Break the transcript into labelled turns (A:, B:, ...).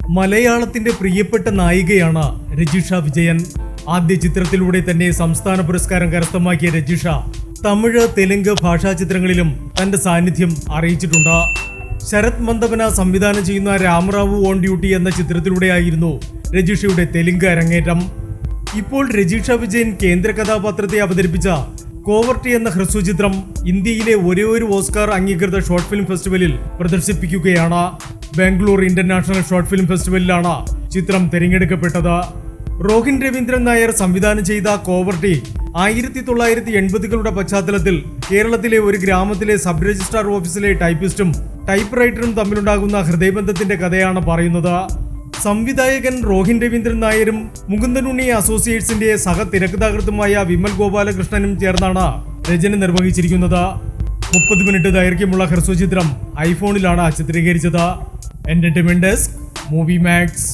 A: മലയാളത്തിന്റെ പ്രിയപ്പെട്ട നായികയാണ് രജിഷ വിജയൻ. ആദ്യ ചിത്രത്തിലൂടെ തന്നെ സംസ്ഥാന പുരസ്കാരം കരസ്ഥമാക്കിയ രജിഷ തമിഴ്, തെലുങ്ക് ഭാഷാ ചിത്രങ്ങളിലും തന്റെ സാന്നിധ്യം അറിയിച്ചിട്ടുണ്ട്. ശരത് മന്ദപന സംവിധാനം ചെയ്യുന്ന രാമറാവു ഓൺ ഡ്യൂട്ടി എന്ന ചിത്രത്തിലൂടെയായിരുന്നു രജിഷയുടെ തെലുങ്ക് അരങ്ങേറ്റം. ഇപ്പോൾ രജിഷ വിജയൻ കേന്ദ്ര കഥാപാത്രത്തെ അവതരിപ്പിച്ച കോവർട്ടി എന്ന ഹ്രസ്വചിത്രം ഇന്ത്യയിലെ ഒരേയൊരു ഓസ്കാർ അംഗീകൃത ഷോർട്ട് ഫിലിം ഫെസ്റ്റിവലിൽ പ്രദർശിപ്പിക്കുകയാണ്. ബാംഗ്ലൂർ ഇന്റർനാഷണൽ ഷോർട്ട് ഫിലിം ഫെസ്റ്റിവലിലാണ് ചിത്രം തിരഞ്ഞെടുക്കപ്പെട്ടത്. റോഹിൻ രവീന്ദ്രൻ നായർ സംവിധാനം ചെയ്ത കോവർട്ടി 1980കളുടെ പശ്ചാത്തലത്തിൽ കേരളത്തിലെ ഒരു ഗ്രാമത്തിലെ സബ് രജിസ്ട്രാർ ഓഫീസിലെ ടൈപ്പിസ്റ്റും ടൈപ്പ് റൈറ്ററും തമ്മിലുണ്ടാകുന്ന ഹൃദയബന്ധത്തിന്റെ കഥയാണ് പറയുന്നത്. സംവിധായകൻ റോഹിൻ രവീന്ദ്രൻ നായരും മുകുന്ദനുണ്ണി അസോസിയേറ്റ്സിന്റെ സഹ തിരക്കഥാകൃത്തുമായ വിമൽ ഗോപാലകൃഷ്ണനും ചേർന്നാണ് രചന നിർവഹിച്ചിരിക്കുന്നത്. 30 മിനിറ്റ് ദൈർഘ്യമുള്ള ഹ്രസ്വചിത്രം ഐഫോണിലാണ് ചിത്രീകരിച്ചത്. Entertainment desk, Movie max.